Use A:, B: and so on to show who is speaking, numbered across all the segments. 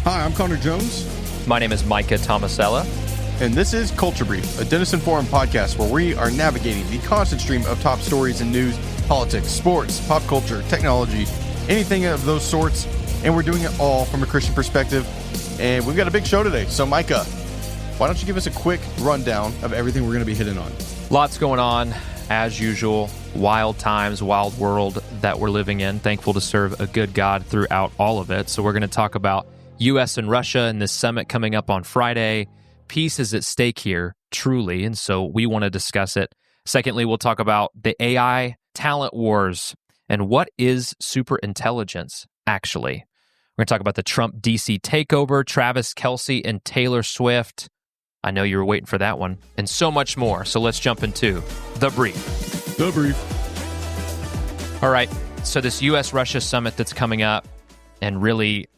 A: Hi, I'm Connor Jones.
B: My name is Micah Tomasella.
A: And this is Culture Brief, a Denison Forum podcast where we are navigating the constant stream of top stories in news, politics, sports, pop culture, technology, anything of those sorts. And we're doing it all from a Christian perspective. And we've got a big show today. So, Micah, why don't you give us a quick rundown of everything we're going to be hitting on?
B: Lots going on, as usual. Wild times, wild world that we're living in. Thankful to serve a good God throughout all of it. So we're going to talk about U.S. and Russia and this summit coming up on Friday. Peace is at stake here, truly, and so we want to discuss it. Secondly, we'll talk about the AI talent wars and what is superintelligence, actually. We're going to talk about the Trump D.C. takeover, Travis Kelce, and Taylor Swift. I know you were waiting for that one, and so much more. So let's jump into The Brief.
A: The Brief.
B: All right, so this U.S.-Russia summit that's coming up, and really,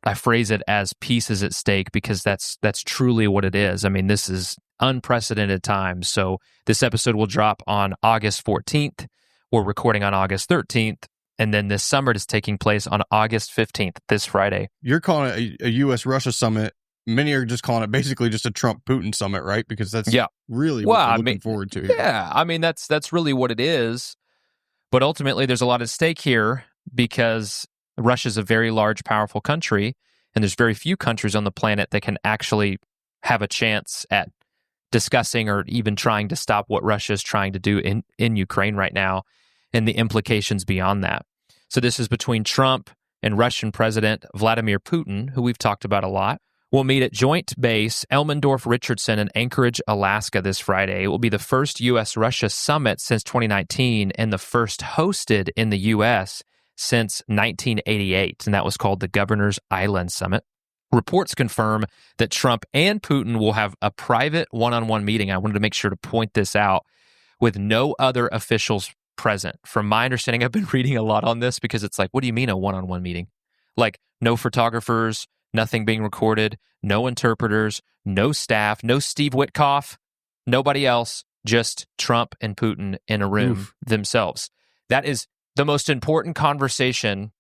B: I phrase it as peace is at stake because that's truly what it is. I mean, this is unprecedented times. So this episode will drop on August 14th. We're recording on August 13th. And then this summit is taking place on August 15th, this Friday.
A: You're calling it a U.S.-Russia summit. Many are just calling it basically just a Trump-Putin summit, right? Because that's really what we're looking forward to here.
B: Yeah, I mean, that's really what it is. But ultimately, there's a lot at stake here because Russia's a very large, powerful country, and there's very few countries on the planet that can actually have a chance at discussing or even trying to stop what Russia is trying to do in Ukraine right now and the implications beyond that. So this is between Trump and Russian President Vladimir Putin, who we've talked about a lot. We'll meet at Joint Base Elmendorf-Richardson in Anchorage, Alaska this Friday. It will be the first U.S.-Russia summit since 2019 and the first hosted in the U.S. since 1988, and that was called the Governor's Island Summit. Reports confirm that Trump and Putin will have a private one-on-one meeting. I wanted to make sure to point this out with no other officials present. From my understanding, I've been reading a lot on this because it's like, what do you mean a one-on-one meeting? Like no photographers, nothing being recorded, no interpreters, no staff, no Steve Witkoff, nobody else, just Trump and Putin in a room themselves. That is the most important conversation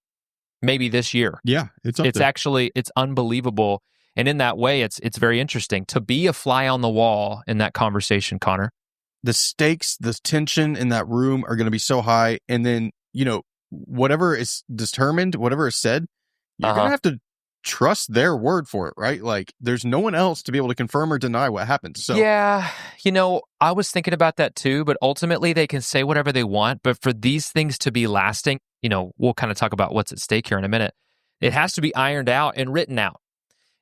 B: maybe this year.
A: Yeah, it's
B: actually, it's unbelievable. And in that way, it's very interesting to be a fly on the wall in that conversation, Connor.
A: The stakes, the tension in that room are going to be so high. And then, whatever is determined, whatever is said, you're going to have to trust their word for it, right? Like, there's no one else to be able to confirm or deny what happens. So
B: yeah, I was thinking about that too, but ultimately they can say whatever they want. But for these things to be lasting, we'll kind of talk about what's at stake here in a minute. It has to be ironed out and written out.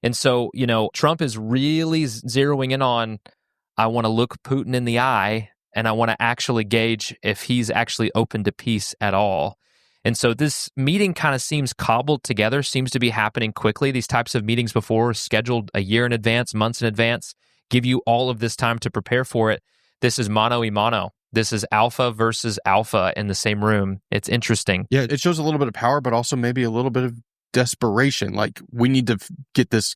B: And so, Trump is really zeroing in on, I want to look Putin in the eye and I want to actually gauge if he's actually open to peace at all. And so this meeting kind of seems cobbled together, seems to be happening quickly. These types of meetings before are scheduled a year in advance, months in advance, give you all of this time to prepare for it. This is mano a mano. This is alpha versus alpha in the same room. It's interesting.
A: Yeah, it shows a little bit of power, but also maybe a little bit of desperation. Like, we need to get this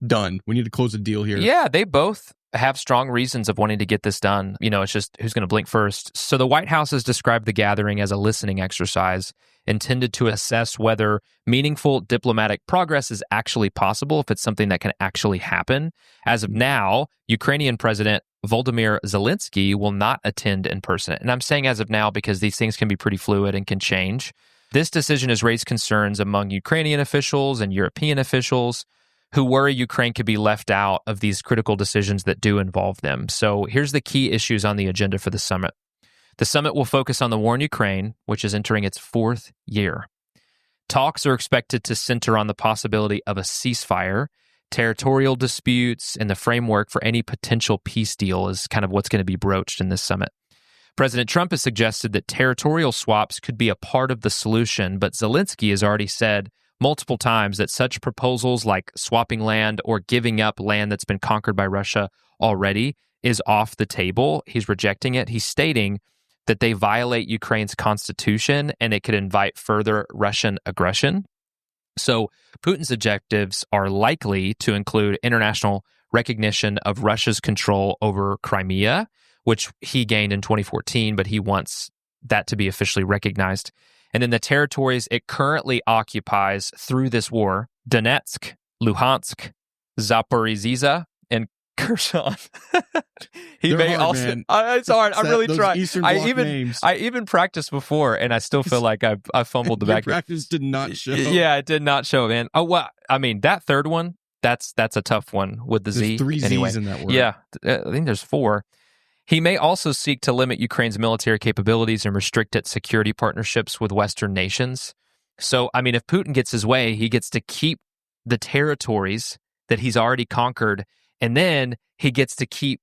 A: done. We need to close a deal here.
B: Yeah, they both have strong reasons of wanting to get this done. It's just who's going to blink first. So the White House has described the gathering as a listening exercise intended to assess whether meaningful diplomatic progress is actually possible, if it's something that can actually happen. As of now, Ukrainian President Volodymyr Zelensky will not attend in person. And I'm saying as of now because these things can be pretty fluid and can change. This decision has raised concerns among Ukrainian officials and European officials who worry Ukraine could be left out of these critical decisions that do involve them. So here's the key issues on the agenda for the summit. The summit will focus on the war in Ukraine, which is entering its fourth year. Talks are expected to center on the possibility of a ceasefire, territorial disputes, and the framework for any potential peace deal is kind of what's going to be broached in this summit. President Trump has suggested that territorial swaps could be a part of the solution, but Zelensky has already said multiple times that such proposals like swapping land or giving up land that's been conquered by Russia already is off the table. He's rejecting it. He's stating that they violate Ukraine's constitution and it could invite further Russian aggression. So Putin's objectives are likely to include international recognition of Russia's control over Crimea, which he gained in 2014, but he wants that to be officially recognized. And then the territories it currently occupies through this war, Donetsk, Luhansk, Zaporizhzhia, and Kherson. He
A: They're
B: may
A: hard,
B: also.
A: man.
B: It's hard. I really
A: Those
B: tried.
A: Eastern Bloc names.
B: I even practiced before, and I still feel like I fumbled the
A: Your
B: back.
A: practice did not show.
B: Yeah, it did not show, man. Oh well, I mean that third one. That's a tough one with the
A: There's
B: Z.
A: 3 Z's
B: anyway.
A: in that word.
B: Yeah, I think there's 4. He may also seek to limit Ukraine's military capabilities and restrict its security partnerships with Western nations. So, I mean, if Putin gets his way, he gets to keep the territories that he's already conquered, and then he gets to keep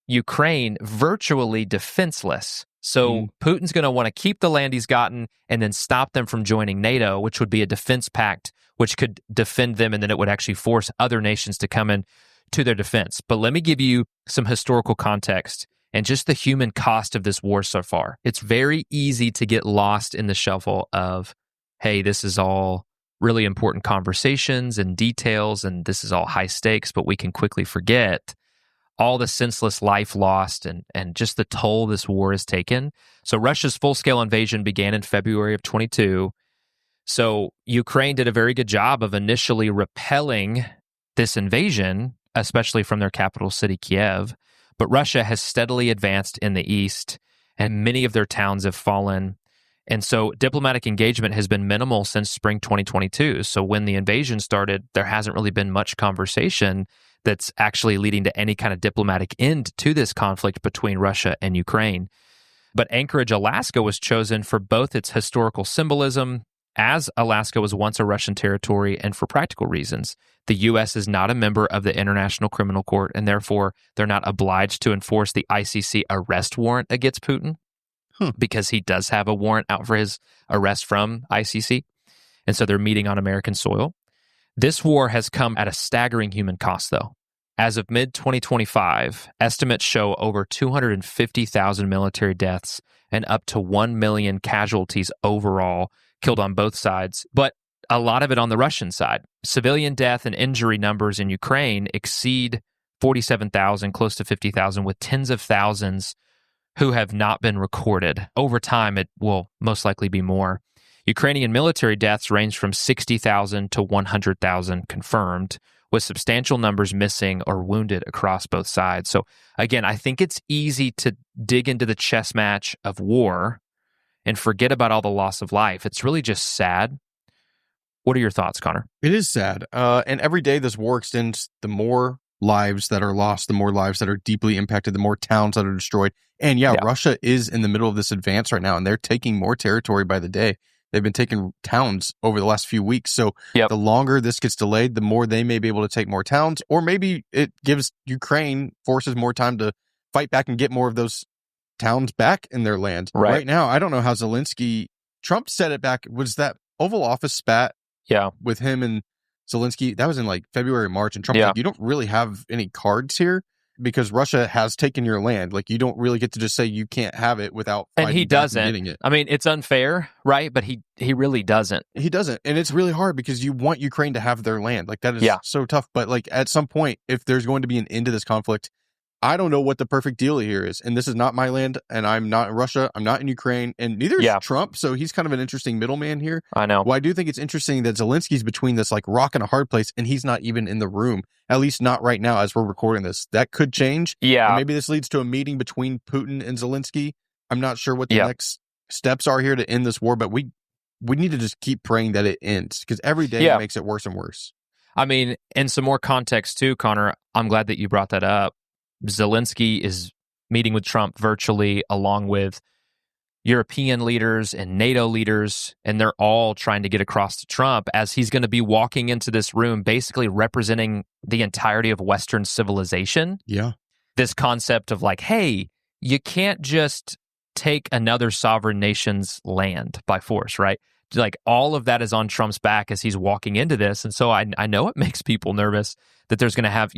B: Ukraine virtually defenseless. So Putin's going to want to keep the land he's gotten and then stop them from joining NATO, which would be a defense pact, which could defend them, and then it would actually force other nations to come in to their defense. But let me give you some historical context and just the human cost of this war so far. It's very easy to get lost in the shuffle of, hey, this is all really important conversations and details, and this is all high stakes, but we can quickly forget all the senseless life lost and just the toll this war has taken. So Russia's full-scale invasion began in February of 22. So Ukraine did a very good job of initially repelling this invasion, especially from their capital city, Kiev. But Russia has steadily advanced in the east, and many of their towns have fallen. And so diplomatic engagement has been minimal since spring 2022. So when the invasion started, there hasn't really been much conversation that's actually leading to any kind of diplomatic end to this conflict between Russia and Ukraine. But Anchorage, Alaska was chosen for both its historical symbolism, as Alaska was once a Russian territory, and for practical reasons. The U.S. is not a member of the International Criminal Court, and therefore they're not obliged to enforce the ICC arrest warrant against Putin, because he does have a warrant out for his arrest from ICC. And so they're meeting on American soil. This war has come at a staggering human cost, though. As of mid-2025, estimates show over 250,000 military deaths and up to 1 million casualties overall killed on both sides, but a lot of it on the Russian side. Civilian death and injury numbers in Ukraine exceed 47,000, close to 50,000, with tens of thousands who have not been recorded. Over time, it will most likely be more. Ukrainian military deaths range from 60,000 to 100,000 confirmed, with substantial numbers missing or wounded across both sides. So again, I think it's easy to dig into the chess match of war and forget about all the loss of life. It's really just sad. What are your thoughts, Connor?
A: It is sad. And every day this war extends, the more lives that are lost, the more lives that are deeply impacted, the more towns that are destroyed. And yeah, Russia is in the middle of this advance right now, and they're taking more territory by the day. They've been taking towns over the last few weeks. So the longer this gets delayed, the more they may be able to take more towns, or maybe it gives Ukraine forces more time to fight back and get more of those towns back in their land. Right now, I don't know how Zelensky, Trump set it back. Was that Oval Office spat with him and Zelensky? That was in like February, March. And Trump was like, you don't really have any cards here because Russia has taken your land. Like, you don't really get to just say you can't have it without fighting
B: and he
A: back
B: doesn't.
A: And getting it.
B: I mean, it's unfair, right? But he really doesn't.
A: He doesn't. And it's really hard because you want Ukraine to have their land. Like, that is so tough. But like, at some point, if there's going to be an end to this conflict, I don't know what the perfect deal here is. And this is not my land, and I'm not in Russia. I'm not in Ukraine, and neither is Trump. So he's kind of an interesting middleman here.
B: I know.
A: Well, I do think it's interesting that Zelensky's between this like rock and a hard place, and he's not even in the room, at least not right now as we're recording this. That could change. And maybe this leads to a meeting between Putin and Zelensky. I'm not sure what the next steps are here to end this war, but we need to just keep praying that it ends, because every day it makes it worse and worse.
B: I mean, and some more context too, Connor, I'm glad that you brought that up. Zelensky is meeting with Trump virtually, along with European leaders and NATO leaders, and they're all trying to get across to Trump as he's going to be walking into this room basically representing the entirety of Western civilization.
A: Yeah.
B: This concept of like, hey, you can't just take another sovereign nation's land by force, right? Like, all of that is on Trump's back as he's walking into this. And so I know it makes people nervous that there's going to have,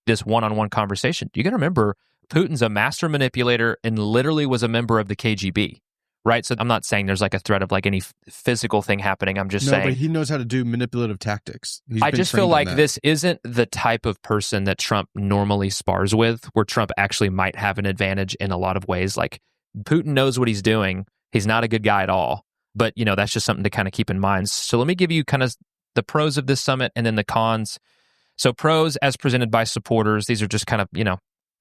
B: this one-on-one conversation. You got to remember, Putin's a master manipulator and literally was a member of the KGB, right? So I'm not saying there's like a threat of like any physical thing happening. I'm just saying.
A: No, but he knows how to do manipulative tactics.
B: I just feel like this isn't the type of person that Trump normally spars with, where Trump actually might have an advantage in a lot of ways. Like, Putin knows what he's doing. He's not a good guy at all. But, that's just something to kind of keep in mind. So let me give you kind of the pros of this summit and then the cons. So pros as presented by supporters, these are just kind of,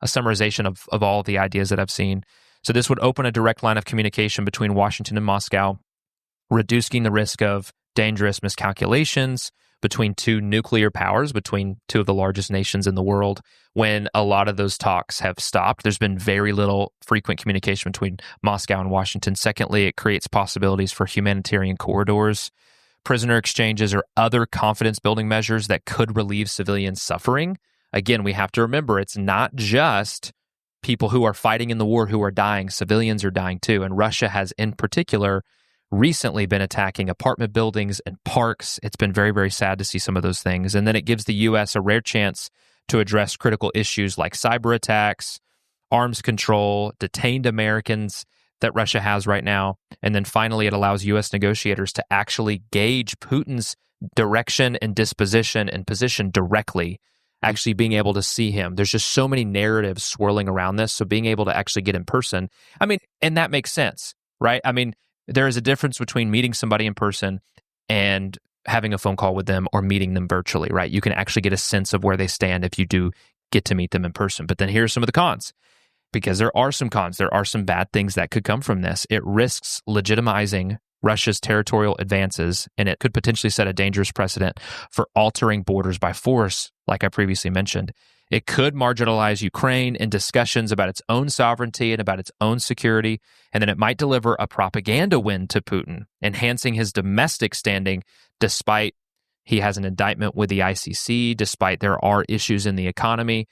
B: a summarization of all the ideas that I've seen. So this would open a direct line of communication between Washington and Moscow, reducing the risk of dangerous miscalculations between two nuclear powers, between two of the largest nations in the world. When a lot of those talks have stopped, there's been very little frequent communication between Moscow and Washington. Secondly, it creates possibilities for humanitarian corridors, prisoner exchanges, or other confidence-building measures that could relieve civilian suffering. Again, we have to remember, it's not just people who are fighting in the war who are dying. Civilians are dying too. And Russia has, in particular, recently been attacking apartment buildings and parks. It's been very, very sad to see some of those things. And then it gives the U.S. a rare chance to address critical issues like cyber attacks, arms control, detained Americans that Russia has right now. And then finally, it allows U.S. negotiators to actually gauge Putin's direction and disposition and position directly, actually being able to see him. There's just so many narratives swirling around this. So being able to actually get in person, and that makes sense, right? There is a difference between meeting somebody in person and having a phone call with them or meeting them virtually, right? You can actually get a sense of where they stand if you do get to meet them in person. But then here's some of the cons, because there are some cons. There are some bad things that could come from this. It risks legitimizing Russia's territorial advances, and it could potentially set a dangerous precedent for altering borders by force, like I previously mentioned. It could marginalize Ukraine in discussions about its own sovereignty and about its own security, and then it might deliver a propaganda win to Putin, enhancing his domestic standing despite he has an indictment with the ICC, despite there are issues in the economy.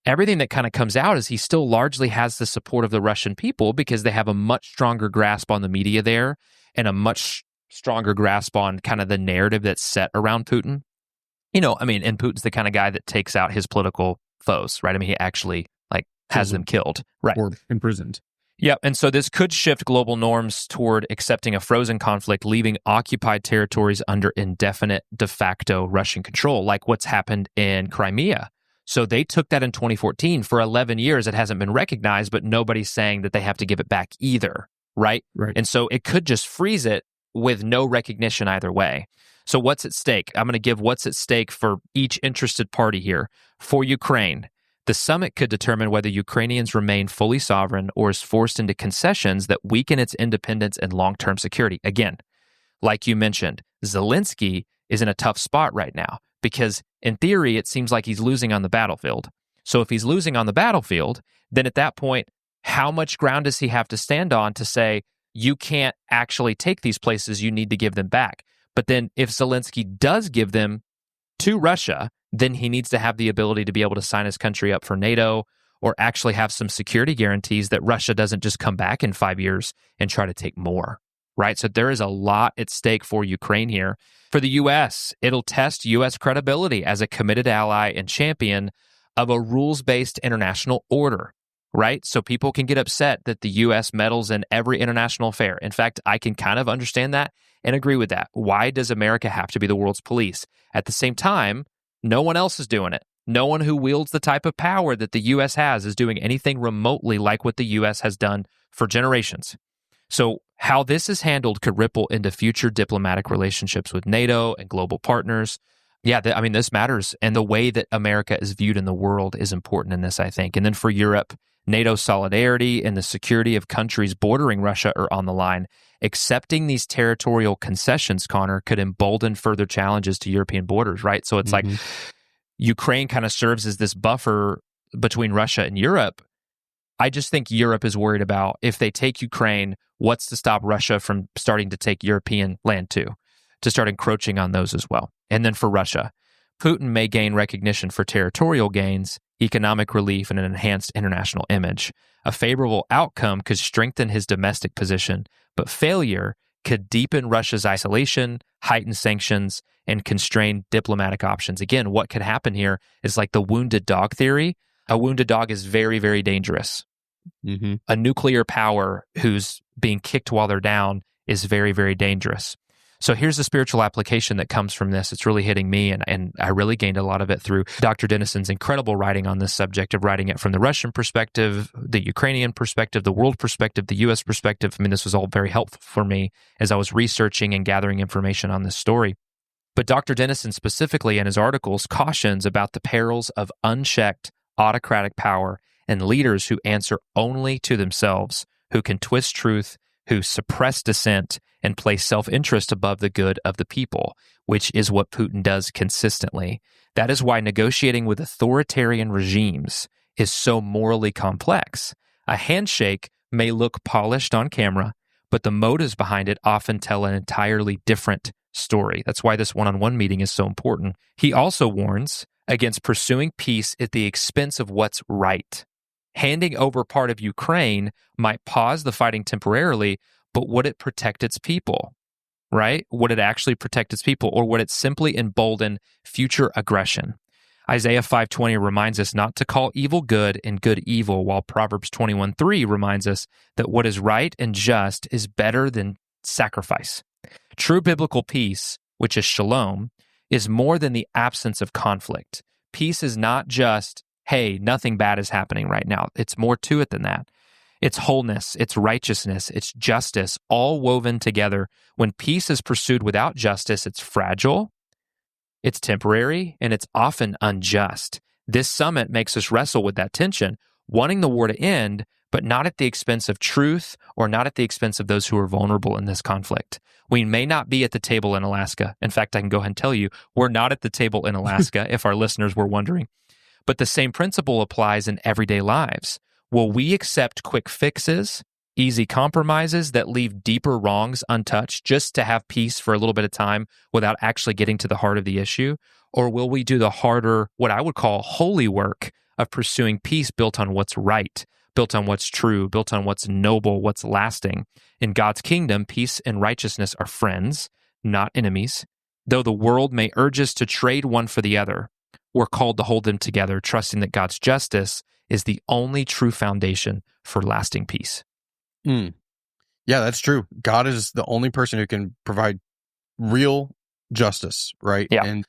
B: Everything that kind of comes out is he still largely has the support of the Russian people because they have a much stronger grasp on the media there and a much stronger grasp on kind of the narrative that's set around Putin. And Putin's the kind of guy that takes out his political foes, right? He actually has them killed, right?
A: Or imprisoned.
B: Yep. And so this could shift global norms toward accepting a frozen conflict, leaving occupied territories under indefinite de facto Russian control, like what's happened in Crimea. So they took that in 2014. For 11 years, it hasn't been recognized, but nobody's saying that they have to give it back either, right?
A: Right.
B: And so it could just freeze it with no recognition either way. So what's at stake? I'm going to give what's at stake for each interested party here. For Ukraine, the summit could determine whether Ukrainians remain fully sovereign or is forced into concessions that weaken its independence and long-term security. Again, like you mentioned, Zelensky is in a tough spot right now because in theory, it seems like he's losing on the battlefield. So if he's losing on the battlefield, then at that point, how much ground does he have to stand on to say, you can't actually take these places, you need to give them back? But then if Zelensky does give them to Russia, then he needs to have the ability to be able to sign his country up for NATO or actually have some security guarantees that Russia doesn't just come back in 5 years and try to take more, right? So there is a lot at stake for Ukraine here. For the U.S., it'll test U.S. credibility as a committed ally and champion of a rules-based international order, right? So people can get upset that the U.S. meddles in every international affair. In fact, I can kind of understand that and agree with that. Why does America have to be the world's police? At the same time, no one else is doing it. No one who wields the type of power that the U.S. has is doing anything remotely like what the U.S. has done for generations. So how this is handled could ripple into future diplomatic relationships with NATO and global partners. Yeah, this matters. And the way that America is viewed in the world is important in this, I think. And then for Europe, NATO solidarity and the security of countries bordering Russia are on the line. Accepting these territorial concessions, Connor, could embolden further challenges to European borders, right? So it's like Ukraine kind of serves as this buffer between Russia and Europe. I just think Europe is worried about if they take Ukraine, what's to stop Russia from starting to take European land too, to start encroaching on those as well. And then for Russia, Putin may gain recognition for territorial gains, economic relief, and an enhanced international image. A favorable outcome could strengthen his domestic position, but failure could deepen Russia's isolation, heighten sanctions, and constrain diplomatic options. Again, what could happen here is like the wounded dog theory. A wounded dog is very, very dangerous. A nuclear power who's being kicked while they're down is very, very dangerous. So here's the spiritual application that comes from this. It's really hitting me, and I really gained a lot of it through Dr. Dennison's incredible writing on this subject of writing it from the Russian perspective, the Ukrainian perspective, the world perspective, the U.S. perspective. This was all very helpful for me as I was researching and gathering information on this story. But Dr. Dennison specifically in his articles cautions about the perils of unchecked autocratic power and leaders who answer only to themselves, who can twist truth, who suppress dissent, and place self-interest above the good of the people, which is what Putin does consistently. That is why negotiating with authoritarian regimes is so morally complex. A handshake may look polished on camera, but the motives behind it often tell an entirely different story. That's why this one-on-one meeting is so important. He also warns against pursuing peace at the expense of what's right. Handing over part of Ukraine might pause the fighting temporarily, but would it protect its people? Right? Would it actually protect its people, or would it simply embolden future aggression? Isaiah 5:20 reminds us not to call evil good and good evil, while Proverbs 21:3 reminds us that what is right and just is better than sacrifice. True biblical peace, which is shalom, is more than the absence of conflict. Peace is not just, hey, nothing bad is happening right now. It's more to it than that. It's wholeness, it's righteousness, it's justice, all woven together. When peace is pursued without justice, it's fragile, it's temporary, and it's often unjust. This summit makes us wrestle with that tension, wanting the war to end, but not at the expense of truth or not at the expense of those who are vulnerable in this conflict. We may not be at the table in Alaska. In fact, I can go ahead and tell you, we're not at the table in Alaska, if our listeners were wondering. But the same principle applies in everyday lives. Will we accept quick fixes, easy compromises that leave deeper wrongs untouched just to have peace for a little bit of time without actually getting to the heart of the issue? Or will we do the harder, what I would call holy work of pursuing peace built on what's right, built on what's true, built on what's noble, what's lasting? In God's kingdom, peace and righteousness are friends, not enemies. Though the world may urge us to trade one for the other, we're called to hold them together, trusting that God's justice is the only true foundation for lasting peace.
A: Yeah, that's true. God is the only person who can provide real justice, right?
B: Yeah.
A: And,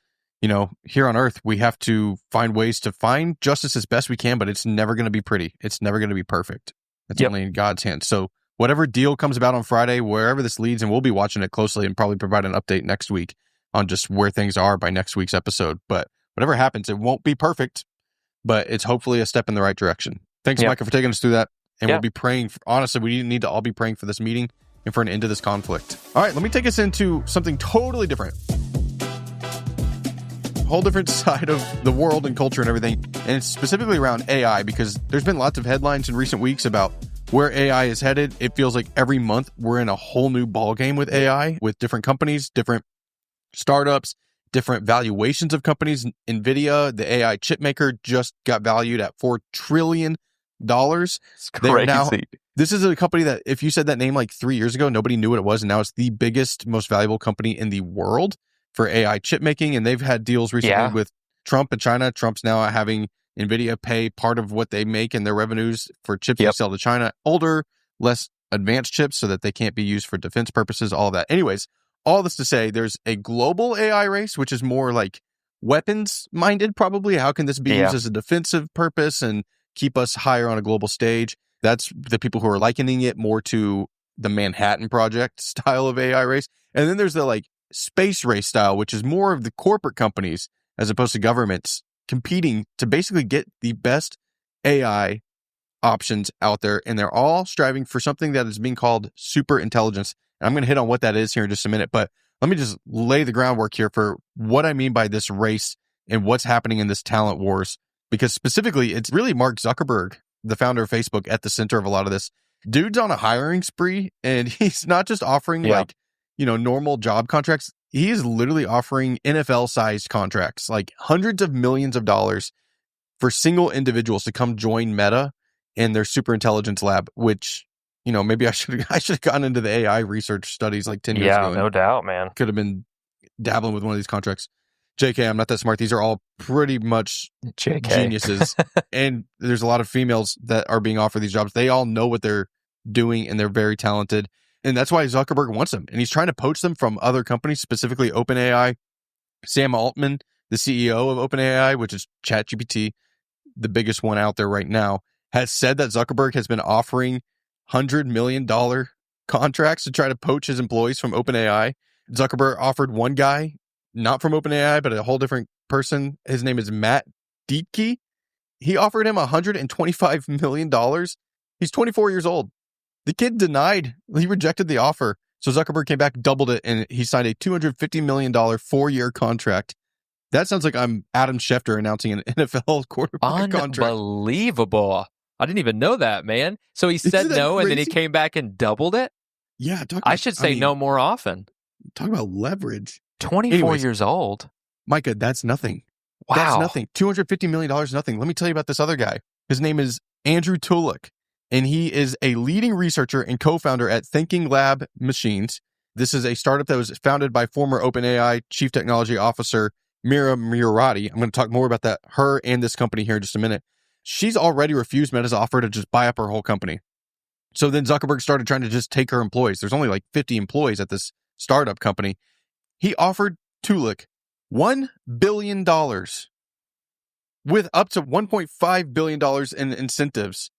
A: here on earth, we have to find ways to find justice as best we can, but it's never going to be pretty. It's never going to be perfect. It's only in God's hands. So whatever deal comes about on Friday, wherever this leads, and we'll be watching it closely and probably provide an update next week on just where things are by next week's episode. But whatever happens, it won't be perfect, but it's hopefully a step in the right direction. Thanks, Micah, for taking us through that. And we'll be praying. Honestly, we need to all be praying for this meeting and for an end to this conflict. All right, let me take us into something totally different. Whole different side of the world and culture and everything. And it's specifically around AI, because there's been lots of headlines in recent weeks about where AI is headed. It feels like every month we're in a whole new ballgame with AI, with different companies, different startups, different valuations of companies. NVIDIA, the AI chip maker, just got valued at $4 trillion.
B: It's crazy.
A: This is a company that if you said that name like 3 years ago, nobody knew what it was. And now it's the biggest, most valuable company in the world for AI chip making. And they've had deals recently with Trump and China. Trump's now having NVIDIA pay part of what they make in their revenues for chips they sell to China, older, less advanced chips, so that they can't be used for defense purposes, all of that. Anyways, all this to say, there's a global AI race, which is more like weapons minded, probably. How can this be used as a defensive purpose and keep us higher on a global stage? That's the people who are likening it more to the Manhattan Project style of AI race. And then there's the space race style, which is more of the corporate companies as opposed to governments competing to basically get the best AI options out there. And they're all striving for something that is being called superintelligence. And I'm going to hit on what that is here in just a minute, but let me just lay the groundwork here for what I mean by this race and what's happening in this talent wars. Because specifically, it's really Mark Zuckerberg, the founder of Facebook, at the center of a lot of this. Dude's on a hiring spree, and he's not just offering normal job contracts. He is literally offering NFL-sized contracts, like hundreds of millions of dollars for single individuals to come join Meta in their superintelligence lab, which, maybe I should have gotten into the AI research studies like 10 years ago.
B: Yeah, no doubt, man.
A: Could have been dabbling with one of these contracts. JK, I'm not that smart. These are all pretty much geniuses. And there's a lot of females that are being offered these jobs. They all know what they're doing and they're very talented. And that's why Zuckerberg wants them. And he's trying to poach them from other companies, specifically OpenAI. Sam Altman, the CEO of OpenAI, which is ChatGPT, the biggest one out there right now, has said that Zuckerberg has been offering $100 million contracts to try to poach his employees from OpenAI. Zuckerberg offered one guy not from OpenAI, but a whole different person. His name is Matt Dietke. He offered him $125 million. He's 24 years old. The kid denied. He rejected the offer. So Zuckerberg came back, doubled it, and he signed a $250 million 4-year contract. That sounds like I'm Adam Schefter announcing an NFL quarterback contract.
B: Unbelievable. I didn't even know that, man. So he said no, and then he came back and doubled it?
A: Yeah.
B: I should say no more often.
A: Talk about leverage.
B: 24 years old.
A: Micah, that's nothing.
B: Wow.
A: That's nothing. $250 million, nothing. Let me tell you about this other guy. His name is Andrew Tulloch, and he is a leading researcher and co-founder at Thinking Lab Machines. This is a startup that was founded by former OpenAI Chief Technology Officer Mira Murati. I'm going to talk more about that, her and this company here in just a minute. She's already refused Meta's offer to just buy up her whole company. So then Zuckerberg started trying to just take her employees. There's only like 50 employees at this startup company. He offered Tulloch $1 billion with up to $1.5 billion in incentives.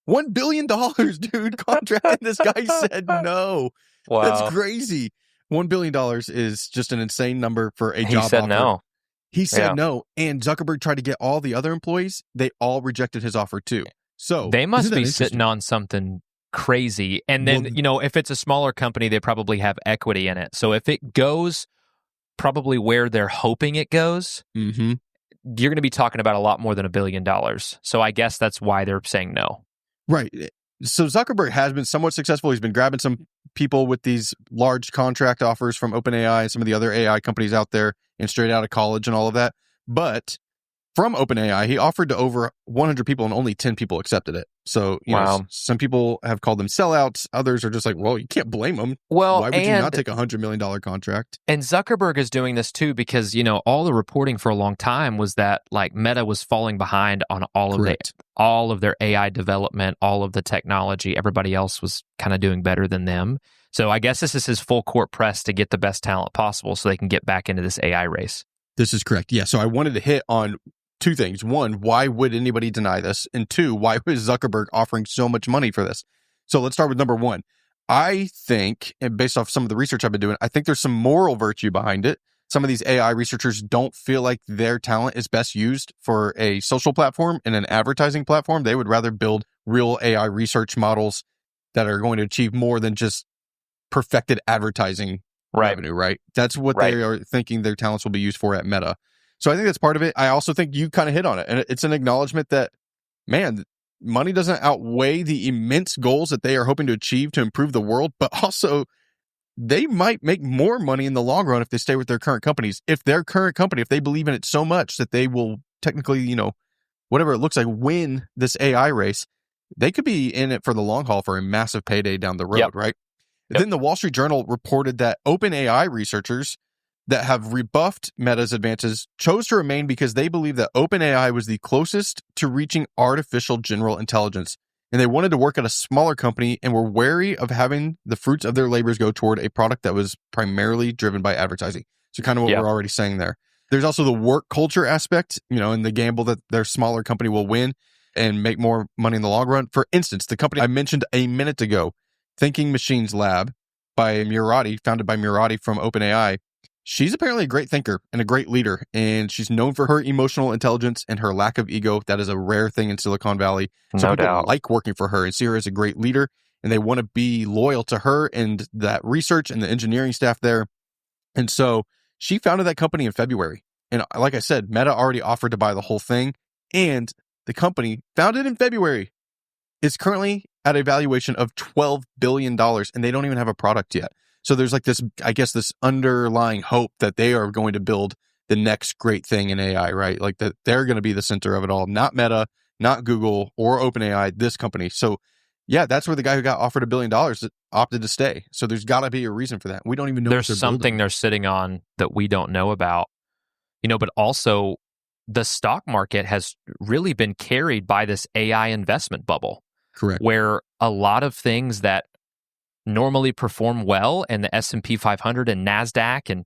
A: $1 billion, dude, contract. And this guy said no.
B: Wow.
A: That's crazy. $1 billion is just an insane number for a job offer.
B: He said no.
A: He said no. And Zuckerberg tried to get all the other employees. They all rejected his offer too. So
B: they must be sitting on something crazy. And then, if it's a smaller company, they probably have equity in it. So if it goes probably where they're hoping it goes, you're going to be talking about a lot more than $1 billion. So I guess that's why they're saying no.
A: Right. So Zuckerberg has been somewhat successful. He's been grabbing some people with these large contract offers from OpenAI and some of the other AI companies out there and straight out of college and all of that. But from OpenAI, he offered to over 100 people and only 10 people accepted it. So, some people have called them sellouts. Others are just like, well, you can't blame them.
B: Well,
A: why would you not take a $100 million contract?
B: And Zuckerberg is doing this too because, all the reporting for a long time was that like Meta was falling behind on all of their AI development, all of the technology. Everybody else was kind of doing better than them. So I guess this is his full court press to get the best talent possible so they can get back into this AI race.
A: This is correct. Yeah. So I wanted to hit on two things. One, why would anybody deny this? And two, why was Zuckerberg offering so much money for this? So let's start with number one. I think, and based off some of the research I've been doing, I think there's some moral virtue behind it. Some of these AI researchers don't feel like their talent is best used for a social platform and an advertising platform. They would rather build real AI research models that are going to achieve more than just perfected advertising revenue, right? That's what they are thinking their talents will be used for at Meta. So I think that's part of it. I also think you kind of hit on it. And it's an acknowledgement that, man, money doesn't outweigh the immense goals that they are hoping to achieve to improve the world, but also they might make more money in the long run if they stay with their current companies. If their current company, if they believe in it so much that they will technically, whatever it looks like, win this AI race, they could be in it for the long haul for a massive payday down the road, right? Then the Wall Street Journal reported that OpenAI researchers that have rebuffed Meta's advances chose to remain because they believe that OpenAI was the closest to reaching artificial general intelligence, and they wanted to work at a smaller company and were wary of having the fruits of their labors go toward a product that was primarily driven by advertising. So kind of what we're already saying there. There's also the work culture aspect, and the gamble that their smaller company will win and make more money in the long run. For instance, the company I mentioned a minute ago, Thinking Machines Lab by Murati, founded by Murati from OpenAI. She's apparently a great thinker and a great leader, and she's known for her emotional intelligence and her lack of ego. That is a rare thing in Silicon Valley. So people like working for her and see her as a great leader, and they want to be loyal to her and that research and the engineering staff there. And so she founded that company in February. And like I said, Meta already offered to buy the whole thing, and the company, founded in February, is currently at a valuation of $12 billion, and they don't even have a product yet. So there's like this, I guess, this underlying hope that they are going to build the next great thing in AI, right? Like that they're going to be the center of it all, not Meta, not Google or OpenAI, this company. So yeah, that's where the guy who got offered $1 billion opted to stay. So there's got to be a reason for that. We don't even know.
B: There's something they're sitting on that we don't know about, but also the stock market has really been carried by this AI investment bubble.
A: Correct.
B: Where a lot of things that normally perform well and the S&P 500 and NASDAQ and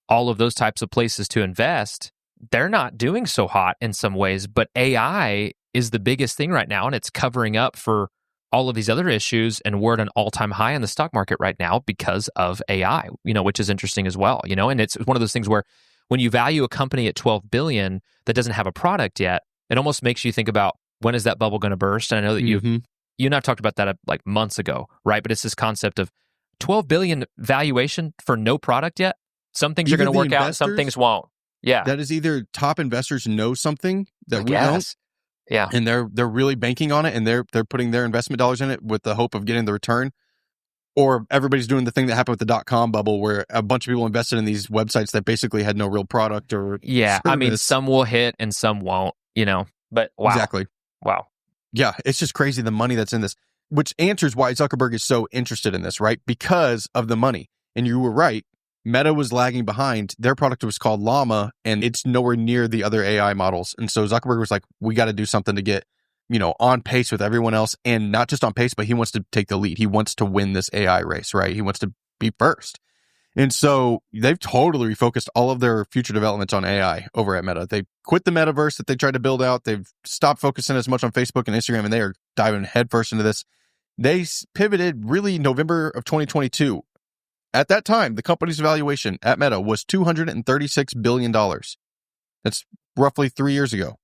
B: all of those types of places to invest, they're not doing so hot in some ways. But AI is the biggest thing right now, and it's covering up for all of these other issues, and we're at an all-time high in the stock market right now because of AI, which is interesting as well, and it's one of those things where when you value a company at 12 billion that doesn't have a product yet, it almost makes you think about, when is that bubble going to burst? And I know that you and I've talked about that like months ago, right? But it's this concept of 12 billion valuation for no product yet. Some things are going to work out, some things won't. Yeah.
A: That is either top investors know something that we
B: guess.
A: don't.
B: Yeah.
A: And they're really banking on it, and they're putting their investment dollars in it with the hope of getting the return. Or everybody's doing the thing that happened with the .com bubble, where a bunch of people invested in these websites that basically had no real product or
B: yeah.
A: service.
B: I mean, some will hit and some won't, But wow.
A: Exactly.
B: Wow.
A: Yeah, it's just crazy the money that's in this, which answers why Zuckerberg is so interested in this, right? Because of the money. And you were right. Meta was lagging behind. Their product was called Llama, and it's nowhere near the other AI models. And so Zuckerberg was like, we got to do something to get, on pace with everyone else. And not just on pace, but he wants to take the lead. He wants to win this AI race, right? He wants to be first. And so they've totally refocused all of their future developments on AI over at Meta. They quit the metaverse that they tried to build out. They've stopped focusing as much on Facebook and Instagram, and they are diving headfirst into this. They pivoted really November of 2022. At that time, the company's valuation at Meta was $236 billion. That's roughly 3 years ago.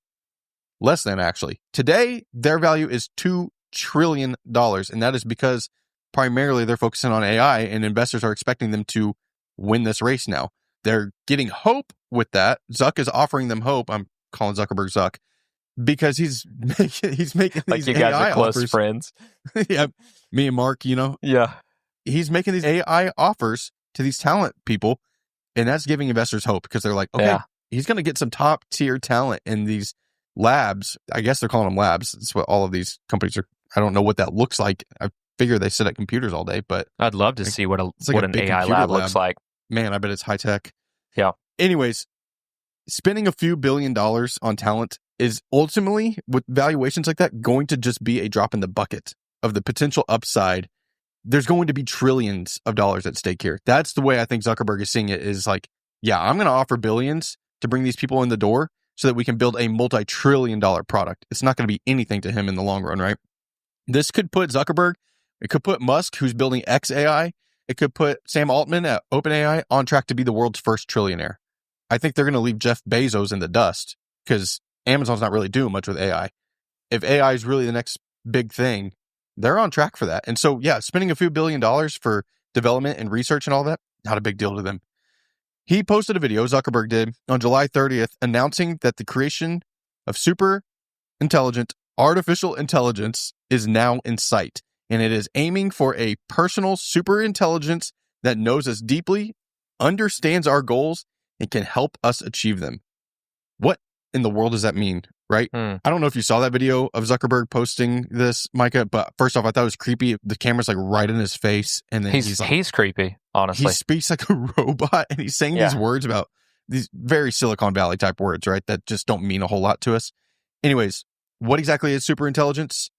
A: Less than, actually. Today, their value is $2 trillion, and that is because primarily they're focusing on AI, and investors are expecting them to win this race now. They're getting hope with that. Zuck is offering them hope. I'm calling Zuckerberg Zuck because he's making
B: like
A: these
B: you guys
A: AI
B: are close
A: offers.
B: friends.
A: Yeah, me and Mark,
B: Yeah.
A: He's making these AI offers to these talent people, and that's giving investors hope because they're like, okay, he's going to get some top tier talent in these labs. I guess they're calling them labs. That's what all of these companies are. I don't know what that looks like. I figure they sit at computers all day, but
B: I'd love to see what
A: like
B: an AI lab looks like.
A: Man, I bet it's high tech.
B: Yeah.
A: Anyways, spending a few $1 billion on talent is ultimately, with valuations like that, going to just be a drop in the bucket of the potential upside. There's going to be trillions of dollars at stake here. That's the way I think Zuckerberg is seeing it, is like, yeah, I'm going to offer billions to bring these people in the door so that we can build a multi-trillion-dollar product. It's not going to be anything to him in the long run, right? This could put Zuckerberg, it could put Musk, who's building XAI, it could put Sam Altman at OpenAI on track to be the world's first trillionaire. I think they're going to leave Jeff Bezos in the dust because Amazon's not really doing much with AI. If AI is really the next big thing, they're on track for that. And so, yeah, spending a few $1 billion for development and research and all that, not a big deal to them. He posted a video, Zuckerberg did, on July 30th, announcing that the creation of super intelligent artificial intelligence is now in sight. And it is aiming for a personal super intelligence that knows us deeply, understands our goals, and can help us achieve them. What in the world does that mean, right? I don't know if you saw that video of Zuckerberg posting this, Micah, but first off, I thought it was creepy. The camera's like right in his face. And then
B: he's creepy, honestly.
A: He speaks like a robot, and he's saying these words about these very Silicon Valley type words, right? That just don't mean a whole lot to us. Anyways, what exactly is superintelligence?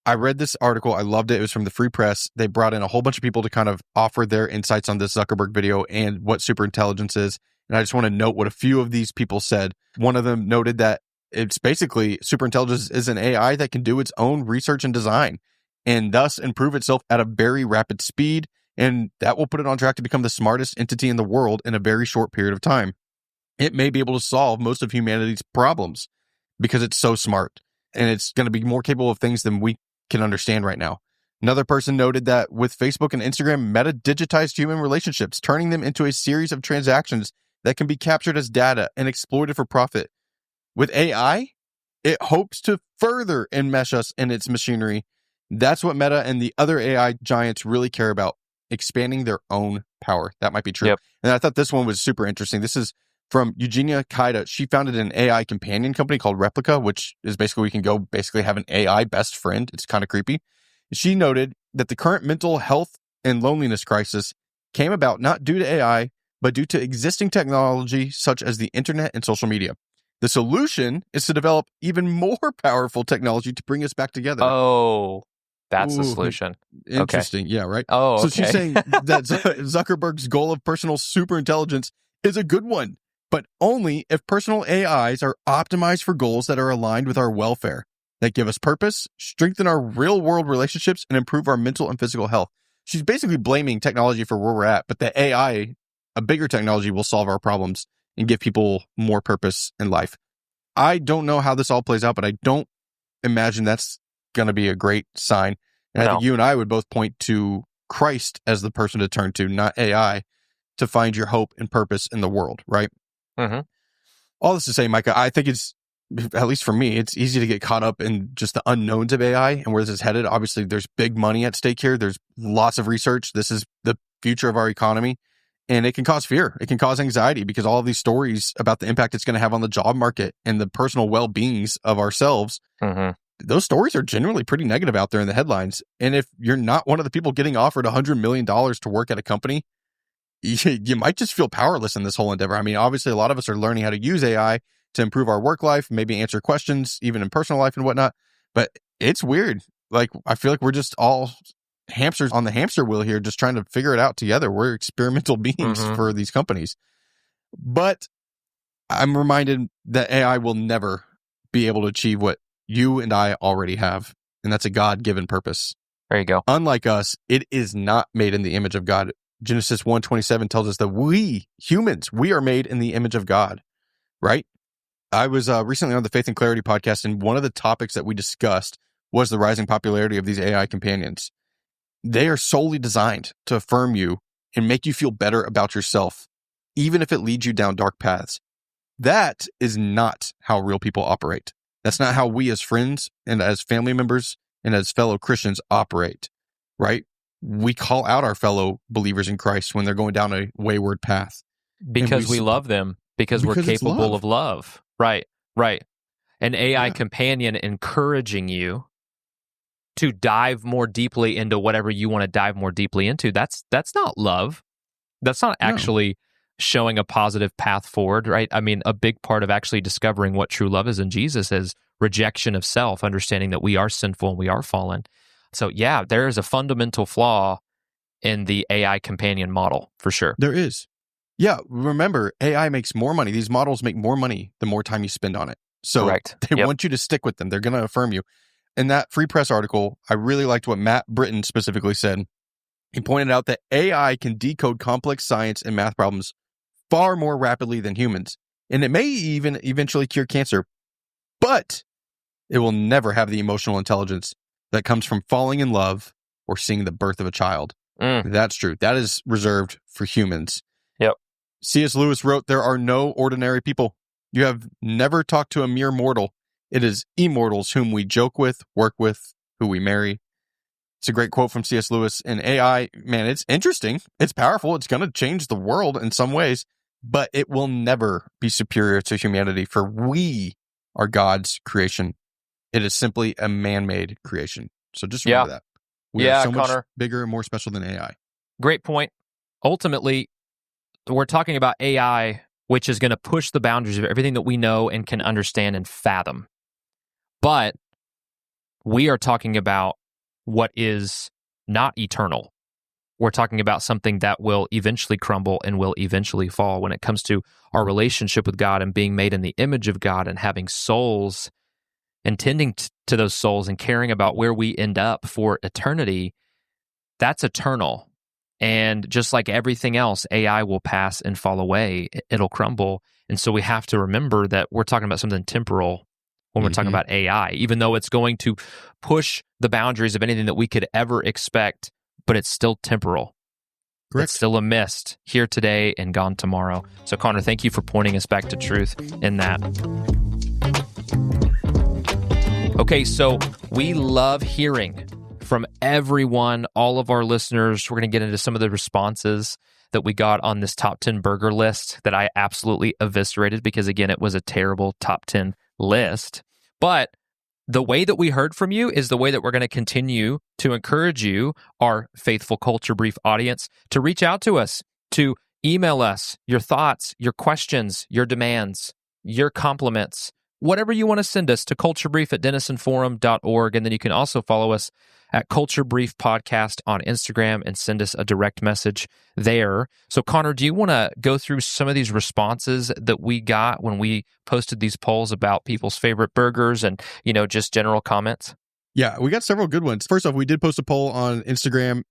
A: I read this article. I loved it. It was from the Free Press. They brought in a whole bunch of people to kind of offer their insights on this Zuckerberg video and what superintelligence is. And I just want to note what a few of these people said. One of them noted that it's basically superintelligence is an AI that can do its own research and design and thus improve itself at a very rapid speed. And that will put it on track to become the smartest entity in the world in a very short period of time. It may be able to solve most of humanity's problems because it's so smart. And it's going to be more capable of things than we can understand right now. Another person noted that with Facebook and Instagram, Meta digitized human relationships, turning them into a series of transactions that can be captured as data and exploited for profit. With AI, it hopes to further enmesh us in its machinery. That's what Meta and the other AI giants really care about, expanding their own power. That might be true.
B: Yep.
A: And I thought this one was super interesting. This is from Eugenia Kaida. She founded an AI companion company called Replica, which is basically we can go have an AI best friend. It's kind of creepy. She noted that the current mental health and loneliness crisis came about not due to AI, but due to existing technology such as the internet and social media. The solution is to develop even more powerful technology to bring us back together.
B: Oh, that's the solution.
A: Interesting. Okay. Yeah, right?
B: Oh, okay.
A: So she's saying that Zuckerberg's goal of personal superintelligence is a good one, but only if personal AIs are optimized for goals that are aligned with our welfare. that give us purpose, strengthen our real world relationships, and improve our mental and physical health. She's basically blaming technology for where we're at, but the AI, a bigger technology, will solve our problems and give people more purpose in life. I don't know how this all plays out, but I don't imagine that's going to be a great sign. And I think you and I would both point to Christ as the person to turn to, not AI, to find your hope and purpose in the world, right?
B: Mm-hmm.
A: All this to say, Micah, I think it's, at least for me, it's easy to get caught up in just the unknowns of AI and where this is headed. Obviously, there's big money at stake here. There's lots of research. This is the future of our economy. And it can cause fear. It can cause anxiety because all of these stories about the impact it's going to have on the job market and the personal well-beings of ourselves, those stories are generally pretty negative out there in the headlines. And if you're not one of the people getting offered $100 million to work at a company, you might just feel powerless in this whole endeavor. I mean, obviously, a lot of us are learning how to use AI to improve our work life, maybe answer questions, even in personal life and whatnot. But it's weird. Like, I feel like we're just all hamsters on the hamster wheel here, just trying to figure it out together. We're experimental beings for these companies. But I'm reminded that AI will never be able to achieve what you and I already have, and that's a God-given purpose.
B: There you go.
A: Unlike us, it is not made in the image of God. Genesis 1:27 tells us that we, humans, we are made in the image of God, right? I was recently on the Faith and Clarity podcast, and one of the topics that we discussed was the rising popularity of these AI companions. They are solely designed to affirm you and make you feel better about yourself, even if it leads you down dark paths. That is not how real people operate. That's not how we as friends and as family members and as fellow Christians operate, right? We call out our fellow believers in Christ when they're going down a wayward path.
B: Because we love them, because we're capable of love. Right. An AI companion encouraging you to dive more deeply into whatever you want to dive more deeply into. That's not love. That's not actually showing a positive path forward, right? I mean, a big part of actually discovering what true love is in Jesus is rejection of self, understanding that we are sinful and we are fallen. So yeah, there is a fundamental flaw in the AI companion model, for sure.
A: There is. Yeah, remember, AI makes more money. These models make more money the more time you spend on it. So they want you to stick with them. They're going to affirm you. In that Free Press article, I really liked what Matt Britton specifically said. He pointed out that AI can decode complex science and math problems far more rapidly than humans, and it may even eventually cure cancer, but it will never have the emotional intelligence that comes from falling in love or seeing the birth of a child. That's true. That is reserved for humans.
B: Yep.
A: C.S. Lewis wrote, "There are no ordinary people. You have never talked to a mere mortal. It is immortals whom we joke with, work with, who we marry." It's a great quote from C.S. Lewis. And AI, man, it's interesting. It's powerful. It's going to change the world in some ways, but it will never be superior to humanity, for we are God's creation. It is simply a man-made creation. So just remember that. We are so much bigger and more special than AI.
B: Great point. Ultimately, we're talking about AI, which is going to push the boundaries of everything that we know and can understand and fathom. But we are talking about what is not eternal. We're talking about something that will eventually crumble and will eventually fall when it comes to our relationship with God and being made in the image of God and having souls and tending to those souls and caring about where we end up for eternity. That's eternal. And just like everything else, AI will pass and fall away. It'll crumble. And so we have to remember that we're talking about something temporal when we're talking about AI, even though it's going to push the boundaries of anything that we could ever expect, but it's still temporal.
A: Correct.
B: It's still a mist, here today and gone tomorrow. So Connor, thank you for pointing us back to truth in that. Okay, so we love hearing from everyone, all of our listeners. We're going to get into some of the responses that we got on this top 10 burger list that I absolutely eviscerated because, again, it was a terrible top 10 list. But the way that we heard from you is the way that we're going to continue to encourage you, our faithful Culture Brief audience, to reach out to us, to email us your thoughts, your questions, your demands, your compliments. whatever you want to send us to culturebrief@denisenforum.org. And then you can also follow us at Culture Brief Podcast on Instagram and send us a direct message there. So, Connor, do you want to go through some of these responses that we got when we posted these polls about people's favorite burgers and, just general comments?
A: Yeah, we got several good ones. First off, we did post a poll on Instagram.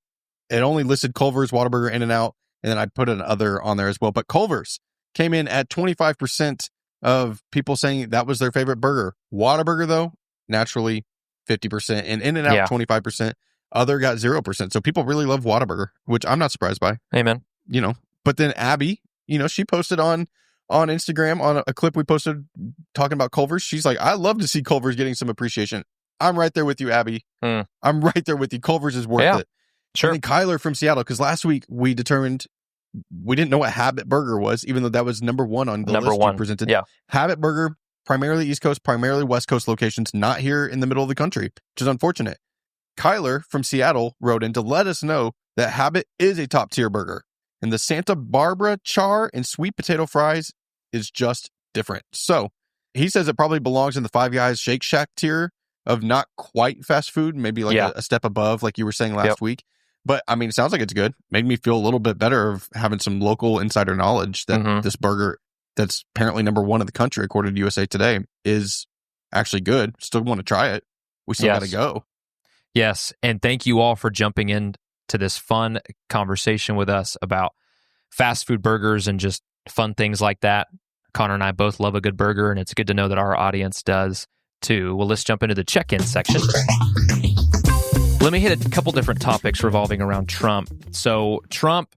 A: It only listed Culver's, Whataburger, In-N-Out, and then I put an other on there as well. But Culver's came in at 25% of people saying that was their favorite burger. Whataburger, though, naturally 50%, and In-N-Out 25%. Other got 0%. So people really love Whataburger, which I'm not surprised by.
B: Amen.
A: But then Abby, she posted on Instagram on a clip we posted talking about Culver's. She's like, I love to see Culver's getting some appreciation. I'm right there with you, Abby. I'm right there with you. Culver's is worth it.
B: Sure.
A: And then Kyler from Seattle, because last week we determined we didn't know what Habit Burger was, even though that was number one on the list you presented.
B: Yeah.
A: Habit Burger, primarily East Coast, primarily West Coast locations, not here in the middle of the country, which is unfortunate. Kyler from Seattle wrote in to let us know that Habit is a top-tier burger, and the Santa Barbara char and sweet potato fries is just different. So he says it probably belongs in the Five Guys Shake Shack tier of not quite fast food, maybe like a step above, like you were saying last week. But I mean, it sounds like it's good. Made me feel a little bit better of having some local insider knowledge that this burger that's apparently number one in the country, according to USA Today, is actually good. Still want to try it. We still got to go.
B: Yes. And thank you all for jumping in to this fun conversation with us about fast food burgers and just fun things like that. Connor and I both love a good burger, and it's good to know that our audience does too. Well, let's jump into the check-in section. Let me hit a couple different topics revolving around Trump. So Trump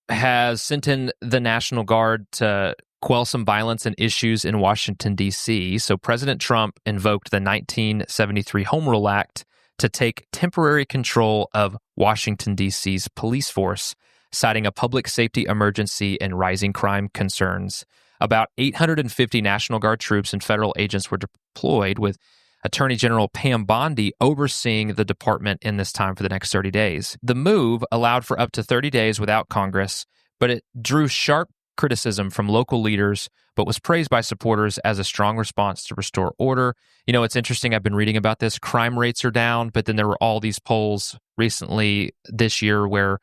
B: has sent in the National Guard to quell some violence and issues in Washington, D.C. So President Trump invoked the 1973 Home Rule Act to take temporary control of Washington, D.C.'s police force, citing a public safety emergency and rising crime concerns. About 850 National Guard troops and federal agents were deployed, with Attorney General Pam Bondi overseeing the department in this time for the next 30 days. The move allowed for up to 30 days without Congress, but it drew sharp criticism from local leaders, but was praised by supporters as a strong response to restore order. It's interesting. I've been reading about this. Crime rates are down, but then there were all these polls recently this year where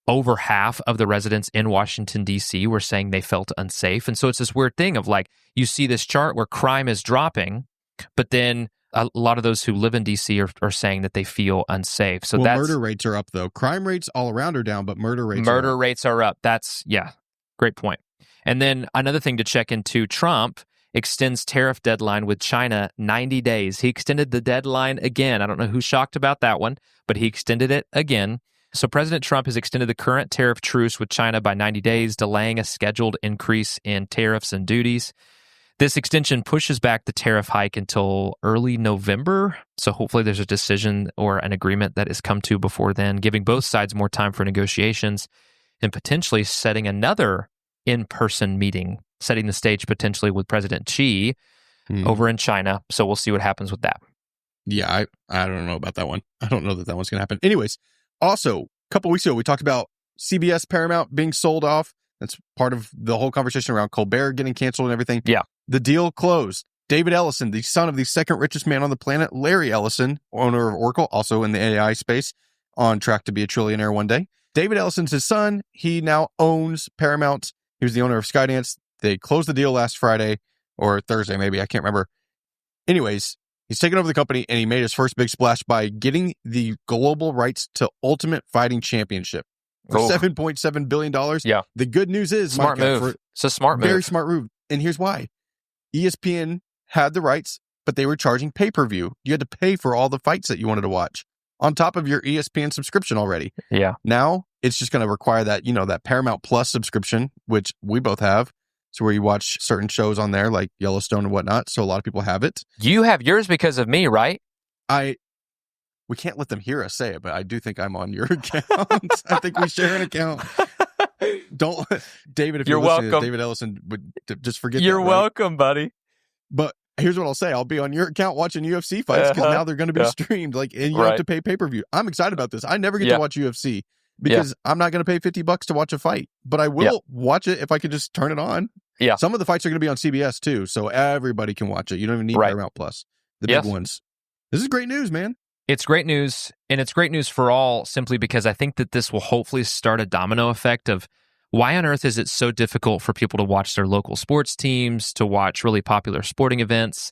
B: over half of the residents in Washington, D.C. were saying they felt unsafe. And so it's this weird thing of like, you see this chart where crime is dropping, but then a lot of those who live in D.C. are saying that they feel unsafe. So
A: murder rates are up, though. Crime rates all around are down, but murder rates
B: are up. That's, great point. And then another thing to check into, Trump extends tariff deadline with China 90 days. He extended the deadline again. I don't know who's shocked about that one, but he extended it again. So President Trump has extended the current tariff truce with China by 90 days, delaying a scheduled increase in tariffs and duties. This extension pushes back the tariff hike until early November. So hopefully there's a decision or an agreement that is come to before then, giving both sides more time for negotiations and potentially setting another in-person meeting, setting the stage potentially with President Xi over in China. So we'll see what happens with that.
A: Yeah, I don't know about that one. I don't know that one's going to happen. Anyways, also, a couple weeks ago, we talked about CBS Paramount being sold off. That's part of the whole conversation around Colbert getting canceled and everything.
B: Yeah.
A: The deal closed. David Ellison, the son of the second richest man on the planet, Larry Ellison, owner of Oracle, also in the AI space, on track to be a trillionaire one day. David Ellison's his son. He now owns Paramount. He was the owner of Skydance. They closed the deal last Friday or Thursday, maybe. I can't remember. Anyways, he's taken over the company, and he made his first big splash by getting the global rights to Ultimate Fighting Championship for $7.7 billion.
B: Yeah.
A: The good news is,
B: smart move. It's a smart move.
A: Very smart move. And here's why. ESPN had the rights, but they were charging pay-per-view. You had to pay for all the fights that you wanted to watch on top of your ESPN subscription already.
B: Yeah.
A: Now it's just going to require that, that Paramount Plus subscription, which we both have. So where you watch certain shows on there like Yellowstone and whatnot. So a lot of people have it.
B: You have yours because of me, right?
A: We can't let them hear us say it, but I do think I'm on your account. I think we share an account. Don't, David, if you're listening,
B: welcome.
A: David Ellison would just forget
B: You're
A: that, right?
B: welcome, buddy.
A: But here's what I'll say. I'll be on your account watching UFC fights because now they're going to be streamed, and you have to pay pay-per-view. I'm excited about this. I never get to watch UFC. because I'm not going to pay $50 to watch a fight, but I will watch it if I could just turn it on.
B: Yeah.
A: Some of the fights are going to be on CBS too, so everybody can watch it. You don't even need Paramount Plus. The big ones. This is great news, man.
B: It's great news, and it's great news for all simply because I think that this will hopefully start a domino effect of why on earth is it so difficult for people to watch their local sports teams, to watch really popular sporting events.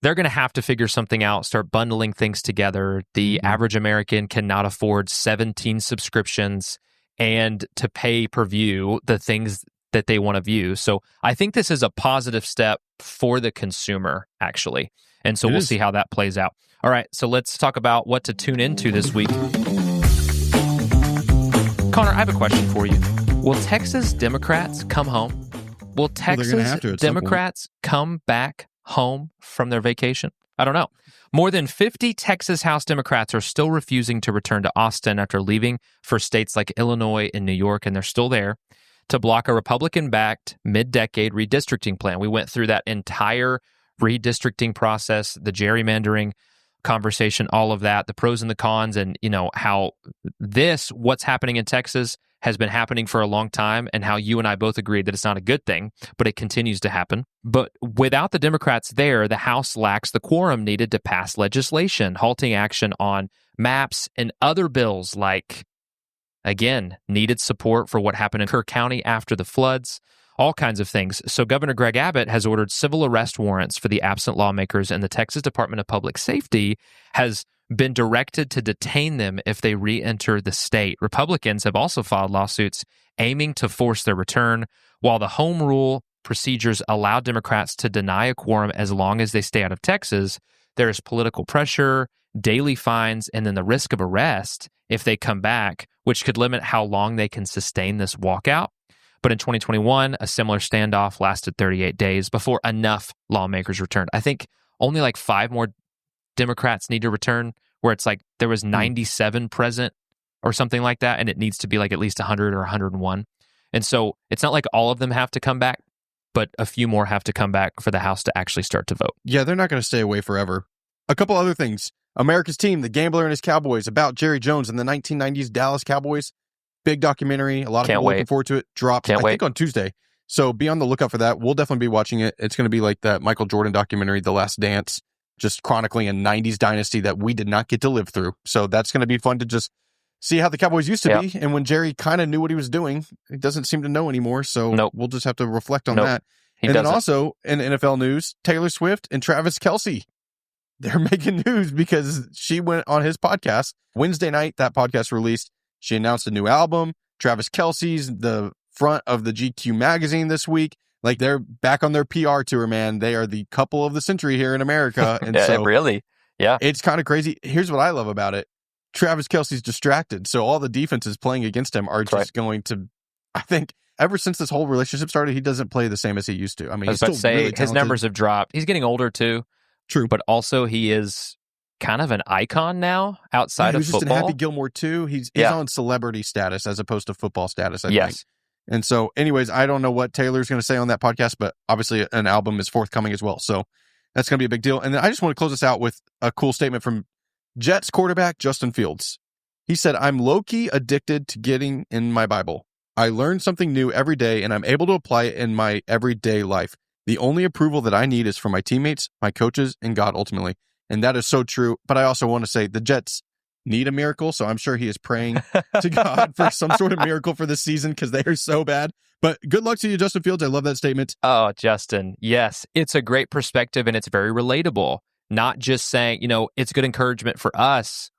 B: They're going to have to figure something out, start bundling things together. The average American cannot afford 17 subscriptions and to pay per view the things that they want to view. So I think this is a positive step for the consumer, actually. And so we'll see how that plays out. All right, so let's talk about what to tune into this week. Connor, I have a question for you. Will Texas Democrats come home? Will Texas Democrats come back home from their vacation? I don't know. More than 50 Texas House Democrats are still refusing to return to Austin after leaving for states like Illinois and New York, and they're still there to block a Republican-backed mid-decade redistricting plan. We went through that entire redistricting process, the gerrymandering conversation, all of that, the pros and the cons, and how what's happening in Texas has been happening for a long time, and how you and I both agreed that it's not a good thing, but it continues to happen. But without the Democrats there, the House lacks the quorum needed to pass legislation, halting action on maps and other bills like, again, needed support for what happened in Kerr County after the floods, all kinds of things. So Governor Greg Abbott has ordered civil arrest warrants for the absent lawmakers, and the Texas Department of Public Safety has been directed to detain them if they re-enter the state. Republicans have also filed lawsuits aiming to force their return, while the home rule procedures allow Democrats to deny a quorum as long as they stay out of Texas. There's political pressure, daily fines, and then the risk of arrest if they come back, which could limit how long they can sustain this walkout. But in 2021, a similar standoff lasted 38 days before enough lawmakers returned. I think only like 5 more Democrats need to return, where it's like there was 97 present or something like that, and it needs to be like at least 100 or 101. And so it's not like all of them have to come back, but a few more have to come back for the House to actually start to vote.
A: Yeah, they're not going to stay away forever. A couple other things. America's Team, The Gambler and His Cowboys, about Jerry Jones and the 1990s Dallas Cowboys. Big documentary. A lot of people looking forward to it. Drops, I think, on Tuesday. So be on the lookout for that. We'll definitely be watching it. It's going to be like that Michael Jordan documentary, The Last Dance, just chronicling a 90s dynasty that we did not get to live through. So that's going to be fun to just see how the Cowboys used to be. And when Jerry kind of knew what he was doing, he doesn't seem to know anymore. So we'll just have to reflect on that. Then also, in NFL news, Taylor Swift and Travis Kelce. They're making news because she went on his podcast. Wednesday night, that podcast released. She announced a new album. Travis Kelce's the front of the GQ magazine this week. Like, they're back on their PR tour, man. They are the couple of the century here in America. And so
B: really,
A: it's kind of crazy. Here's what I love about it. Travis Kelce's distracted. So all the defenses playing against him are just going to, I think, ever since this whole relationship started, he doesn't play the same as he used to. I mean,
B: I was
A: he's
B: about
A: still
B: to say,
A: really talented.
B: His numbers have dropped. He's getting older too.
A: True.
B: But also he is kind of an icon now outside of
A: football. He's just in Happy Gilmore too. He's on celebrity status as opposed to football status, I think. And so, anyways, I don't know what Taylor's going to say on that podcast, but obviously an album is forthcoming as well. So that's going to be a big deal. And then I just want to close this out with a cool statement from Jets quarterback Justin Fields. He said, "I'm low-key addicted to getting in my Bible. I learn something new every day, and I'm able to apply it in my everyday life. The only approval that I need is from my teammates, my coaches, and God ultimately." And that is so true. But I also want to say the Jets need a miracle. So I'm sure he is praying to God for some sort of miracle for this season because they are so bad. But good luck to you, Justin Fields. I love that statement.
B: Oh, Justin. Yes. It's a great perspective and it's very relatable. Not just saying, it's good encouragement for us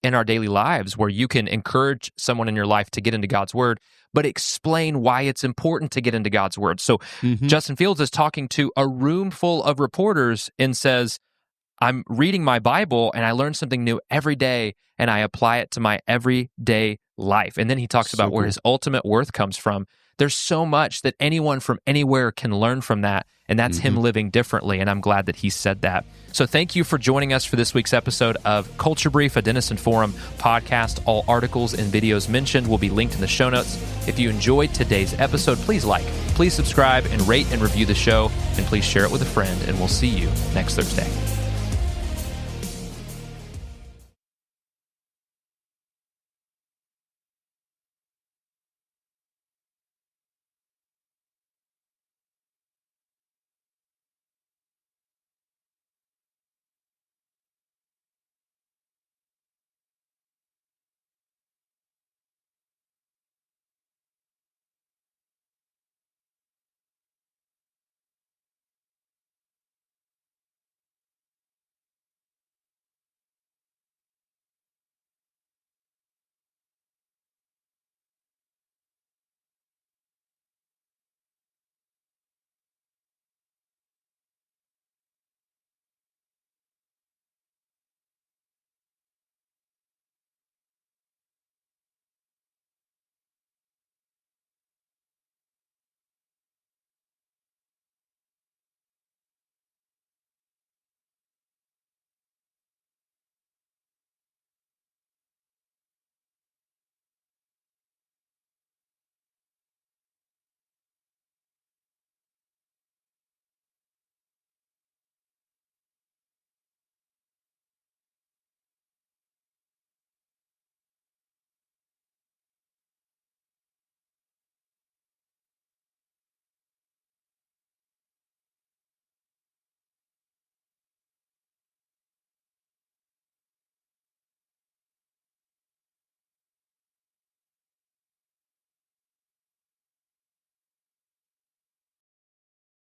B: in our daily lives where you can encourage someone in your life to get into God's word, but explain why it's important to get into God's word. So Justin Fields is talking to a room full of reporters and says, I'm reading my Bible and I learn something new every day and I apply it to my everyday life. And then he talks about where his ultimate worth comes from. There's so much that anyone from anywhere can learn from that. And that's him living differently. And I'm glad that he said that. So thank you for joining us for this week's episode of Culture Brief, a Denison Forum podcast. All articles and videos mentioned will be linked in the show notes. If you enjoyed today's episode, please please subscribe and rate and review the show. And please share it with a friend. And we'll see you next Thursday.